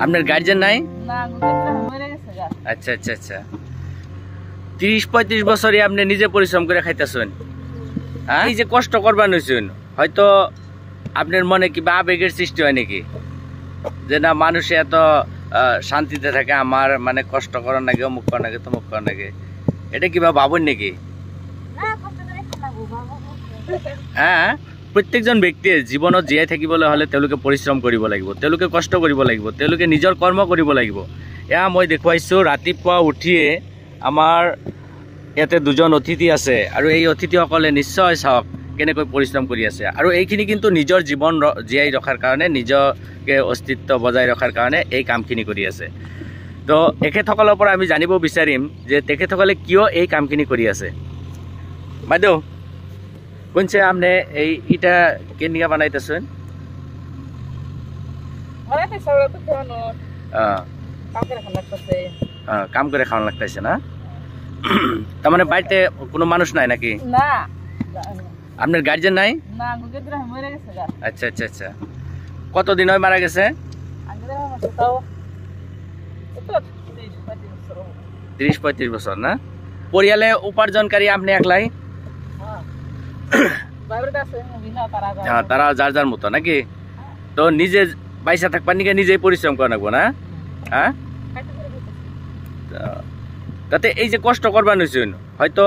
আপনার গার্জিয়ান নাই? না মরে গেছে গা। আচ্ছা আচ্ছা আচ্ছা 30-35 বছরই আপনি নিজে পরিশ্রম করে খাইতেছেন। হ্যাঁ, এই যে কষ্ট করবার নইছেন, হয়তো আপনার মনে কিবা আবেগের সৃষ্টি হয় নাকি যে না মানুষে এত শান্তিতে থাকে, আমার মানে কষ্ট করার নাকি, অমুক করার নাকি, তমুক করার নাকি, এটা কিবা ভাবুন নাকি? হ্যাঁ, প্ৰত্যেকজন ব্যক্তিয়ে জীৱনত জীয়াই থাকিবলৈ হলে তেওঁলোকে পৰিশ্ৰম কৰিব লাগিব, তেওঁলোকে কষ্ট কৰিব লাগিব, তেওঁলোকে নিজৰ কৰ্ম কৰিব লাগিব। এয়া মই দেখুৱাইছোঁ ৰাতিপুৱা উঠিয়ে আমাৰ ইয়াতে দুজন অতিথি আছে আৰু এই অতিথিসকলে নিশ্চয় চাওক কেনেকৈ পৰিশ্ৰম কৰি আছে। আৰু এইখিনি কিন্তু নিজৰ জীৱন জীয়াই ৰখাৰ কাৰণে, নিজকে অস্তিত্ব বজাই ৰখাৰ কাৰণে এই কামখিনি কৰি আছে। তো এখেতসকলৰ পৰা আমি জানিব বিচাৰিম যে তেখেতসকলে কিয় এই কামখিনি কৰি আছে। বাইদেউ কোনছে আপনি এই ইটা কেনিকা বানাইতেছেন? কাম করে খাওয়ান লাগতেছে না? তার মানে বাড়িতে কোনো মানুষ নাই নাকি? না। আপনার গার্জিয়ান নাই? না, মরে গেছে গা। আচ্ছা আচ্ছা আচ্ছা কতদিন হয় মারা গেছে? 30-35 বছর না? পরিয়ালে উপার্জনকারী আপনি একলাই? হ্যাঁ, তারা যার যার মতো নাকি? তো নিজে পয়সা থাকবার নিকে নিজেই পরিশ্রম করা লাগবো না? হ্যাঁ, তাতে এই যে কষ্ট করবার নইছেন, হয়তো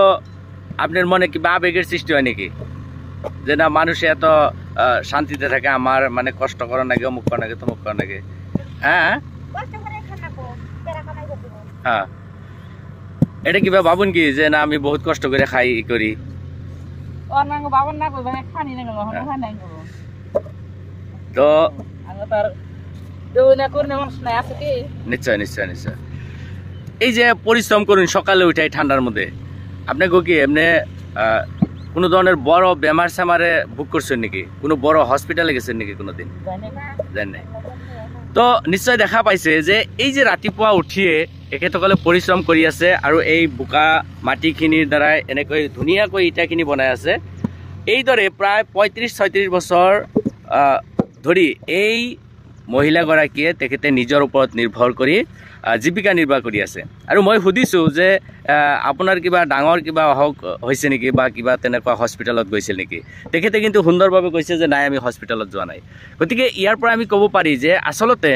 আপনার মনে কিবা আবেগের সৃষ্টি হয় নাকি যে না মানুষে এত শান্তিতে থাকে, আমার মানে কষ্ট করার নাকি, অমুক করার নাকি, তমুক করার নাকি। হ্যাঁ হ্যাঁ, এটা কিবা ভাবুন কি যে না আমি বহুত কষ্ট করে খাই করি? তো নিশ্চয় নিশ্চয় নিশ্চয় এই যে পরিশ্রম করুন সকালে উঠাই ঠান্ডার মধ্যে, আপনাকে কি এমনি কোনো ধরনের বড় বেমার সেমারে বুক করছেন নাকি? কোনো বড় হসপিটালে গেছেন নাকি কোনোদিন? জানেন নাই? তো নিশ্চয় দেখা পাইছে যে এই যে ৰাতিপুৱা উঠিয়ে এখেতসকলে পৰিশ্ৰম কৰি আছে আৰু এই বোকা মাটিখিনিৰ দ্বাৰাই এনেকৈ ধুনীয়াকৈ ইটাখিনি বনাই আছে। এইদৰে প্ৰায় 35-36 বছৰ ধৰি এই মহিলাগৰাকীয়ে তেখেতে নিজৰ ওপৰত নিৰ্ভৰ কৰি জীৱিকা নিৰ্বাহ কৰি আছে। আৰু মই সুধিছোঁ যে আপোনাৰ কিবা ডাঙৰ কিবা হৈছে নেকি বা কিবা তেনেকুৱা হস্পিটেলত গৈছিল নেকি? তেখেতে কিন্তু সুন্দৰভাৱে কৈছে যে নাই, আমি হস্পিটেলত যোৱা নাই। গতিকে ইয়াৰ পৰা আমি ক'ব পাৰি যে আচলতে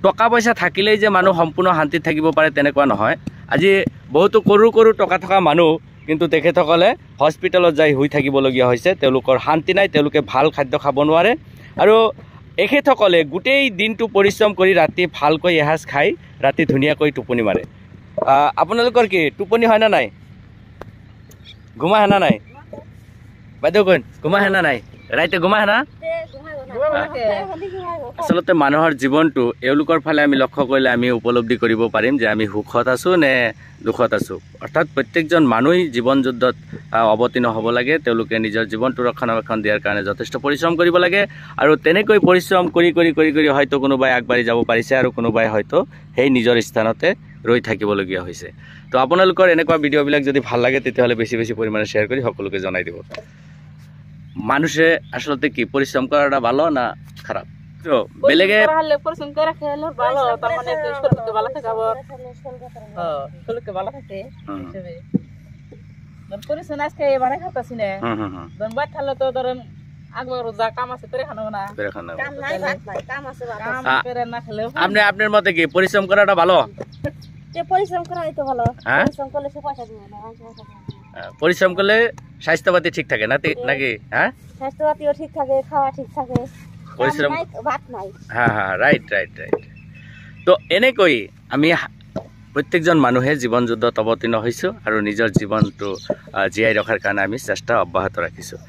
টকা পইচা থাকিলেই যে মানুহ সম্পূৰ্ণ শান্তিত থাকিব পাৰে তেনেকুৱা নহয়। আজি বহুতো সৰু সৰু টকা থকা মানুহ কিন্তু তেখেতসকলে হস্পিটেলত যাই শুই থাকিবলগীয়া হৈছে, তেওঁলোকৰ শান্তি নাই, তেওঁলোকে ভাল খাদ্য খাব নোৱাৰে। আৰু এখেতসকলে গোটেই দিনটো পৰিশ্ৰম কৰি ৰাতি ভালকৈ এসাঁজ খাই ৰাতি ধুনীয়াকৈ টোপনি মাৰে। আপোনালোকৰ কি টোপনি হয় না নাই? ঘুমা হেনা নাই? বাইদেউ কোন ঘুমা হেনা নাই? ৰাইতে ঘুমা হেনা? আচলতে মানুহৰ জীৱনটো এওঁলোকৰ ফালে আমি লক্ষ্য কৰিলে আমি উপলব্ধি কৰিব পাৰিম যে আমি সুখত আছোঁ নে দুখত আছোঁ। অৰ্থাৎ প্ৰত্যেকজন মানুহেই জীৱন যুদ্ধত অৱতীৰ্ণ হ'ব লাগে, তেওঁলোকে নিজৰ জীৱনটো ৰক্ষণাবেক্ষণ দিয়াৰ কাৰণে যথেষ্ট পৰিশ্ৰম কৰিব লাগে। আৰু তেনেকৈ পৰিশ্ৰম কৰি কৰি কৰি কৰি হয়তো কোনোবাই আগবাঢ়ি যাব পাৰিছে আৰু কোনোবাই হয়তো সেই নিজৰ স্থানতে ৰৈ থাকিবলগীয়া হৈছে। তো আপোনালোকৰ এনেকুৱা ভিডিঅ'বিলাক যদি ভাল লাগে তেতিয়াহ'লে বেছি বেছি পৰিমাণে শ্বেয়াৰ কৰি সকলোকে জনাই দিব। মানুষে আসলে কি পরিশ্রম করাটা ভালো না খারাপ? তো বেলেগে পরিশ্রম করে খেলে ভালো, তার মানে শরীরকে ভালো থাকে, আবার হ্যাঁ শরীরকে ভালো থাকে হিসেবে। পরিশ্রম আজকে এবারে খাতাছি না, ধরুন বাইরে থাকলে তো ধরেন আগবার যা কাম আছে করে খানো না, কাম নাই ভাত নাই, কাম আছে কাম করে না খেলে। আপনি আপনার মতে কি পরিশ্রম করাটা ভালো? যে পরিশ্রম করাই তো ভালো, পরিশ্রম করলে সে পয়সা দিবে না। পরিশ্রম করলে স্বাস্থ্যপাতি ঠিক থাকে নাকি? হ্যাঁ, স্বাস্থ্যপাতিও ঠিক থাকে, খাওয়া ঠিক থাকে, পরিশ্রম ভাত নাই। হ্যাঁ হ্যাঁ, রাইট রাইট রাইট। তো এনেকৈ আমি প্ৰত্যেকজন মানুহে জীৱন যুদ্ধত অৱতীৰ্ণ হৈছোঁ আৰু নিজৰ জীৱনটো জীয়াই ৰখাৰ কাৰণে আমি চেষ্টা অব্যাহত ৰাখিছোঁ।